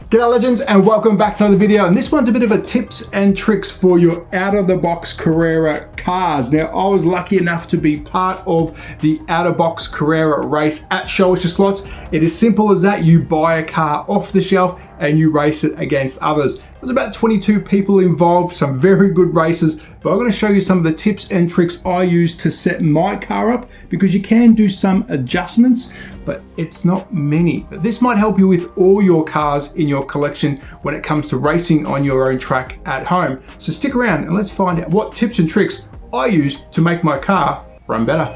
G'day legends and welcome back to another video, and this one's a bit of a tips and tricks for your out-of-the-box Carrera cars. Now, I was lucky enough to be part of the out-of-box Carrera race at Wondershare Slots. It is simple as that. You buy a car off the shelf and you race it against others. There's about 22 people involved, some very good races, but I'm going to show you some of the tips and tricks I use to set my car up, because you can do some adjustments, but it's not many. But this might help you with all your cars in your collection when it comes to racing on your own track at home. So stick around and let's find out what tips and tricks I use to make my car run better.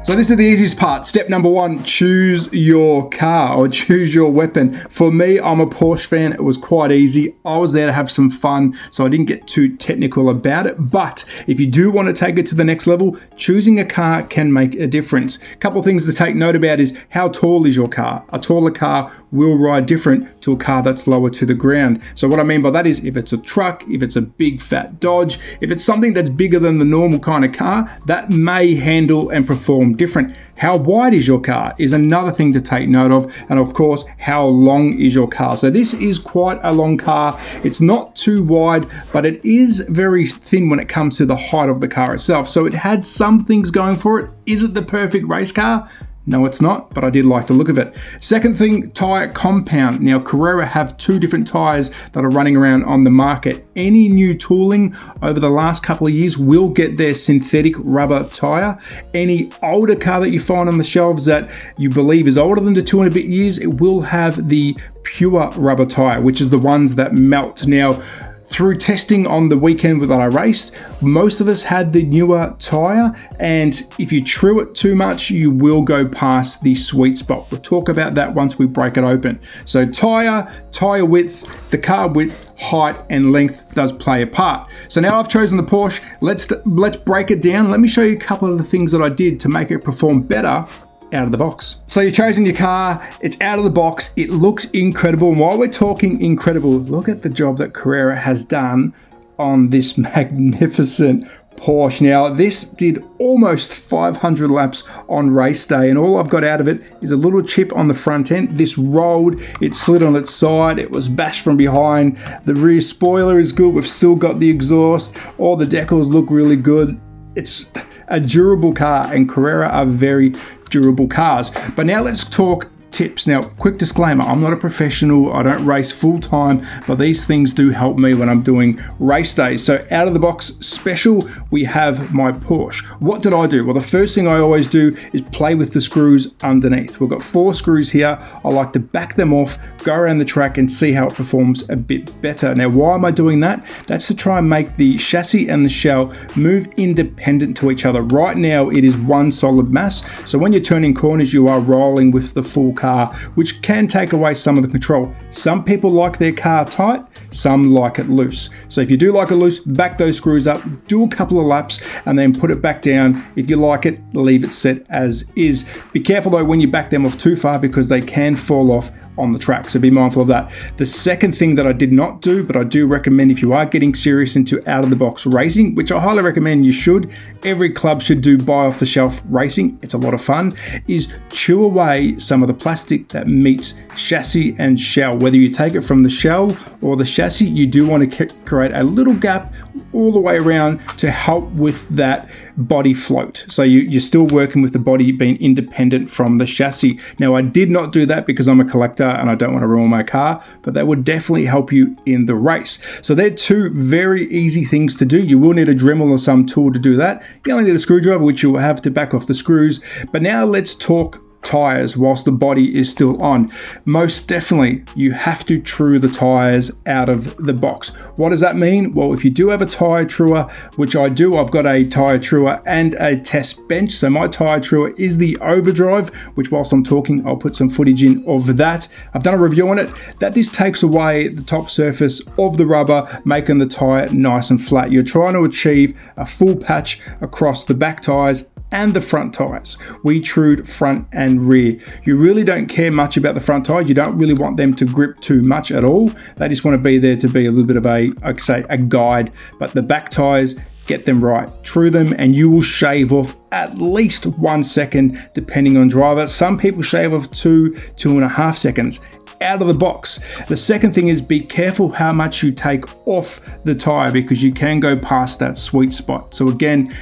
So this is the easiest part. Step number one, choose your car or choose your weapon. For me, I'm a Porsche fan. It was quite easy. I was there to have some fun, so I didn't get too technical about it. But if you do want to take it to the next level, choosing a car can make a difference. A couple of things to take note about is how tall is your car? A taller car will ride different to a car that's lower to the ground. So what I mean by that is if it's a truck, if it's a big fat Dodge, if it's something that's bigger than the normal kind of car, that may handle and perform different. How wide is your car is another thing to take note of, and of course, how long is your car? So this is quite a long car. It's not too wide, but it is very thin when it comes to the height of the car itself. So it had some things going for it. Is it the perfect race car? No, it's not, but I did like the look of it. Second thing, tire compound. Now, Carrera have two different tires that are running around on the market. Any new tooling over the last couple of years will get their synthetic rubber tire. Any older car that you find on the shelves that you believe is older than the 2 and a bit years, it will have the pure rubber tire, which is the ones that melt. Now, through testing on the weekend that I raced, most of us had the newer tire, and if you chew it too much, you will go past the sweet spot. We'll talk about that once we break it open. So tire width, the car width, height and length does play a part. So now I've chosen the Porsche. Let's break it down. Let me show you a couple of the things that I did to make it perform better out of the box. So you're choosing your car, it's out of the box, it looks incredible. And while we're talking incredible, look at the job that Carrera has done on this magnificent Porsche. Now, this did almost 500 laps on race day, and all I've got out of it is a little chip on the front end. This rolled, it slid on its side, it was bashed from behind. The rear spoiler is good, we've still got the exhaust, all the decals look really good. It's a durable car, and Carrera are very durable cars. But now let's talk tips. Now, quick disclaimer, I'm not a professional, I don't race full time, but these things do help me when I'm doing race days. So out of the box special, we have my Porsche. What did I do? Well, the first thing I always do is play with the screws underneath. We've got 4 screws here. I like to back them off, go around the track and see how it performs a bit better. Now, why am I doing that? That's to try and make the chassis and the shell move independent to each other. Right now, it is one solid mass. So when you're turning corners, you are rolling with the full car, which can take away some of the control. Some people like their car tight, some like it loose. So if you do like it loose, back those screws up, do a couple of laps, and then put it back down. If you like it, leave it set as is. Be careful though when you back them off too far, because they can fall off on the track, so be mindful of that. The second thing that I did not do, but I do recommend if you are getting serious into out-of-the-box racing, which I highly recommend you should, every club should do buy off-the-shelf racing, it's a lot of fun, is chew away some of the plastic that meets chassis and shell. Whether you take it from the shell or the chassis, you do want to create a little gap all the way around to help with that body float. So you're still working with the body being independent from the chassis. Now, I did not do that because I'm a collector and I don't want to ruin my car, but that would definitely help you in the race. So they're two very easy things to do. You will need a Dremel or some tool to do that. You only need a screwdriver, which you will have to back off the screws. But now let's talk tires whilst the body is still on. Most definitely, you have to true the tires out of the box. What does that mean? Well, if you do have a tire truer, which I do, I've got a tire truer and a test bench. So my tire truer is the Overdrive, which whilst I'm talking, I'll put some footage in of that. I've done a review on it. That just takes away the top surface of the rubber, making the tire nice and flat. You're trying to achieve a full patch across the back tires and the front tires. We trued front and rear. You really don't care much about the front tires. You don't really want them to grip too much at all. They just want to be there to be a little bit of a, like I say, a guide. But the back tires, get them right, true them, and you will shave off at least 1 second depending on driver. Some people shave off 2.5 seconds out of the box. The second thing is be careful how much you take off the tire, because you can go past that sweet spot. So again,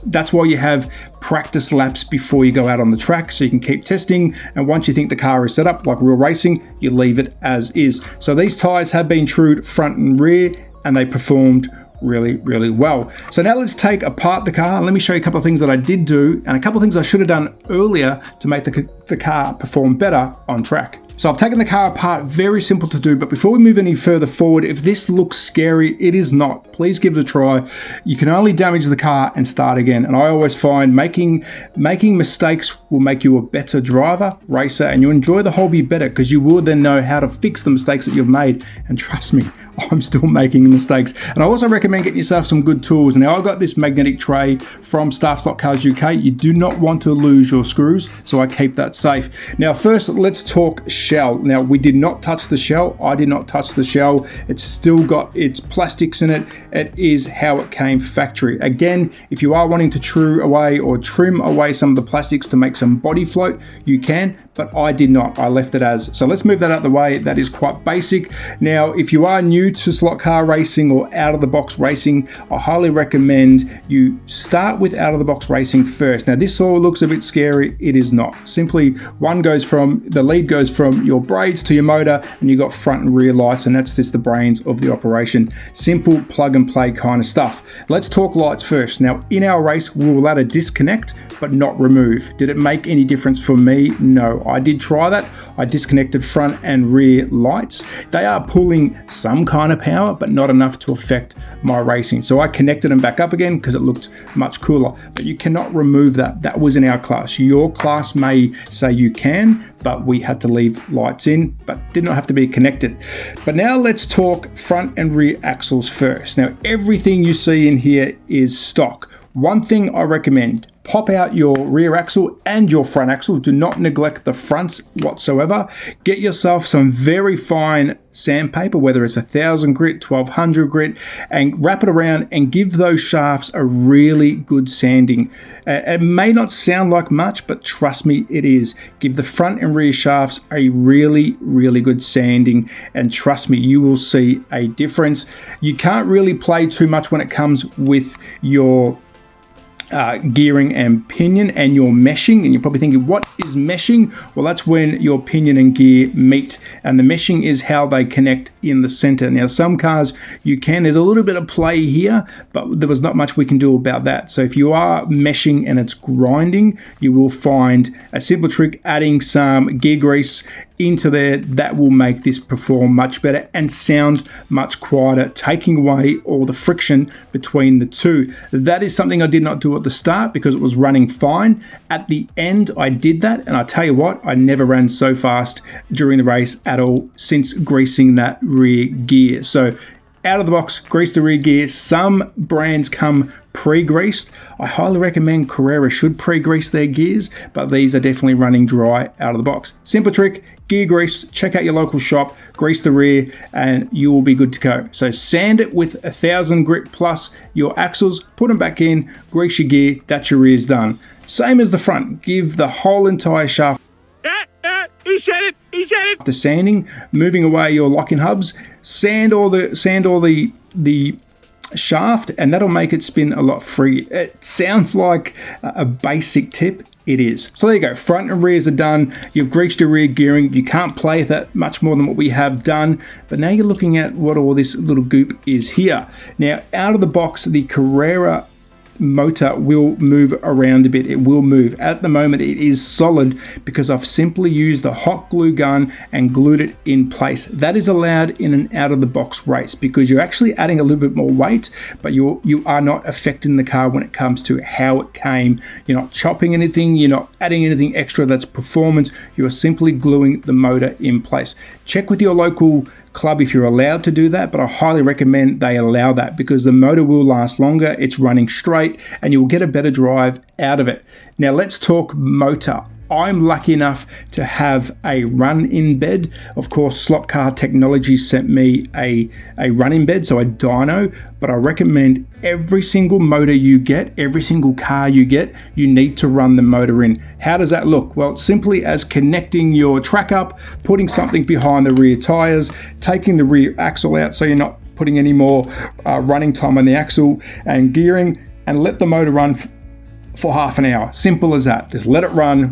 that's why you have practice laps before you go out on the track, so you can keep testing, and once you think the car is set up like real racing, you leave it as is. So these tires have been trued front and rear, and they performed really well. So now let's take apart the car and let me show you a couple of things that I did do and a couple of things I should have done earlier to make the car perform better on track. So I've taken the car apart, very simple to do, but before we move any further forward, if this looks scary, it is not. Please give it a try. You can only damage the car and start again. And I always find making mistakes will make you a better driver, racer, and you enjoy the hobby better because you will then know how to fix the mistakes that you've made. And trust me, I'm still making mistakes. And I also recommend getting yourself some good tools. Now I got this magnetic tray from Staff Slot Cars UK. You do not want to lose your screws, so I keep that safe. Now first, let's talk shell. Now we did not touch the shell. I did not touch the shell. It's still got its plastics in it. It is how it came factory. Again, if you are wanting to trim away some of the plastics to make some body float, you can, but I did not. I left it as. So let's move that out of the way. That is quite basic. Now, if you are new to slot car racing or out of the box racing, I highly recommend you start with out of the box racing first. Now this all looks a bit scary. It is not. Simply the lead goes from your braids to your motor, and you got front and rear lights, and that's just the brains of the operation. Simple plug and play kind of stuff. Let's talk lights first. Now in our race, we will let a disconnect but not remove. Did it make any difference for me? No. I did try that. I disconnected front and rear lights. They are pulling some kind of power, but not enough to affect my racing. So I connected them back up again because it looked much cooler. But you cannot remove that. That was in our class. Your class may say you can, but we had to leave lights in, but did not have to be connected. But now let's talk front and rear axles first. Now everything you see in here is stock. One thing I recommend, pop out your rear axle and your front axle. Do not neglect the fronts whatsoever. Get yourself some very fine sandpaper, whether it's 1000 grit, 1200 grit, and wrap it around and give those shafts a really good sanding. It may not sound like much, but trust me, it is. Give the front and rear shafts a really good sanding, and trust me, you will see a difference. You can't really play too much when it comes with your gearing and pinion and your meshing, and you're probably thinking, what is meshing? Well, that's when your pinion and gear meet, and the meshing is how they connect in the center. Now some cars there's a little bit of play here, but there was not much we can do about that. So if you are meshing and it's grinding, you will find a simple trick, adding some gear grease into there. That will make this perform much better and sound much quieter, taking away all the friction between the two. That is something I did not do at the start because it was running fine. At the end I did that, and I tell you what, I never ran so fast during the race at all since greasing that rear gear. So out of the box, grease the rear gear. Some brands come pre-greased. I highly recommend Carrera should pre-grease their gears, but these are definitely running dry out of the box. Simple trick, gear grease, check out your local shop, grease the rear, and you will be good to go. So sand it with 1000 grit plus your axles, put them back in, grease your gear, that's your rears done. Same as the front, give the whole entire shaft He said it! the sanding, moving away your locking hubs, sand all the shaft, and that'll make it spin a lot free. It sounds like a basic tip. It is. So there you go, front and rears are done. You've greased your rear gearing. You can't play with that much more than what we have done, but now you're looking at what all this little goop is here. Now out of the box, the Carrera motor will move around a bit. It will move. At the moment it is solid because I've simply used a hot glue gun and glued it in place. That is allowed in an out of the box race because you're actually adding a little bit more weight, but you are not affecting the car when it comes to how it came. You're not chopping anything, you're not adding anything extra that's performance. You are simply gluing the motor in place. Check with your local club if you're allowed to do that, but I highly recommend they allow that because the motor will last longer, it's running straight, and you'll get a better drive out of it. Now let's talk motor. I'm lucky enough to have a run-in bed. Of course, Slot Car Technology sent me a run-in bed, so a dyno, but I recommend every single motor you get, every single car you get, you need to run the motor in. How does that look? Well, it's simply as connecting your track up, putting something behind the rear tires, taking the rear axle out so you're not putting any more running time on the axle, and gearing, and let the motor run for half an hour. Simple as that. Just let it run.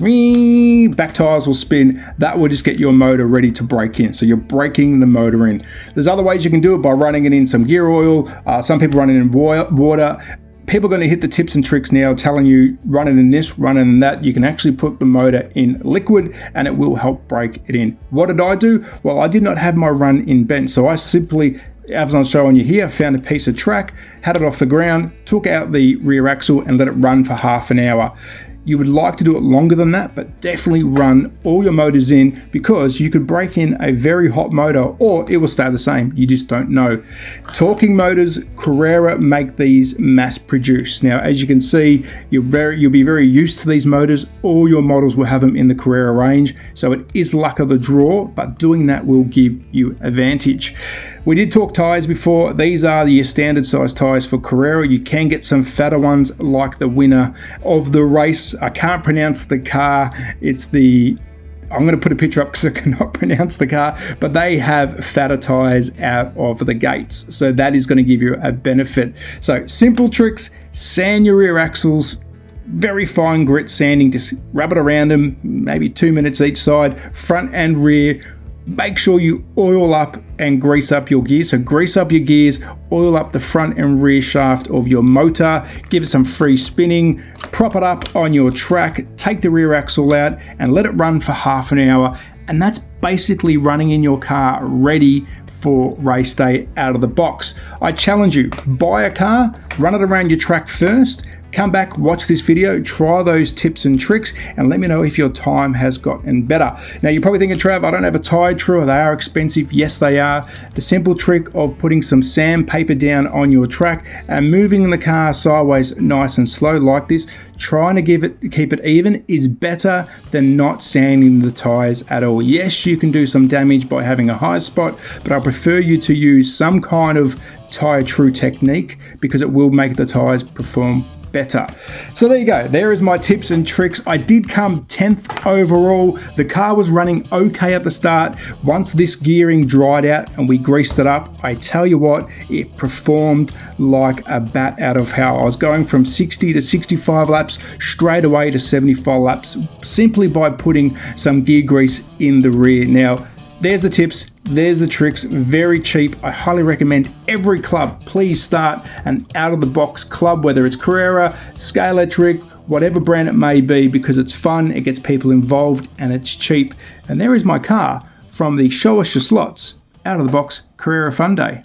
Back tires will spin. That will just get your motor ready to break in. So you're breaking the motor in. There's other ways you can do it by running it in some gear oil. Some people run it in water. People are going to hit the tips and tricks now telling you run it in this, run it in that. You can actually put the motor in liquid and it will help break it in. What did I do? Well, I did not have my run in bent. So I simply, as I'm showing you here, found a piece of track, had it off the ground, took out the rear axle and let it run for half an hour. You would like to do it longer than that, but definitely run all your motors in, because you could break in a very hot motor or it will stay the same. You just don't know. Talking motors, Carrera make these mass produced. Now, as you can see, you'll be very used to these motors. All your models will have them in the Carrera range. So it is luck of the draw, but doing that will give you advantage. We did talk tires before. These are your standard size tires for Carrera. You can get some fatter ones like the winner of the race. I can't pronounce the car. I'm going to put a picture up because I cannot pronounce the car, but they have fatter tires out of the gates. So that is going to give you a benefit. So simple tricks: sand your rear axles, very fine grit sanding, just rub it around them, maybe 2 minutes each side, front and rear. Make sure you oil up and grease up your gears. So grease up your gears, oil up the front and rear shaft of your motor, give it some free spinning, prop it up on your track, take the rear axle out and let it run for half an hour. And that's basically running in your car ready for race day out of the box. I challenge you, buy a car, run it around your track first, come back, watch this video, try those tips and tricks, and let me know if your time has gotten better. Now, you're probably thinking, Trav, I don't have a tire true, they are expensive. Yes, they are. The simple trick of putting some sandpaper down on your track and moving the car sideways nice and slow like this, trying to keep it even, is better than not sanding the tires at all. Yes, you can do some damage by having a high spot, but I prefer you to use some kind of tire true technique because it will make the tires perform better. So there you go. There is my tips and tricks. I did come 10th overall. The car was running okay at the start. Once this gearing dried out and we greased it up, I tell you what, it performed like a bat out of hell. I was going from 60 to 65 laps straight away to 75 laps simply by putting some gear grease in the rear. Now, there's the tips, there's the tricks, very cheap. I highly recommend every club, please start an out-of-the-box club, whether it's Carrera, Scalextric, whatever brand it may be, because it's fun, it gets people involved, and it's cheap. And there is my car from the Show Us Your Slots out-of-the-box Carrera Fun Day.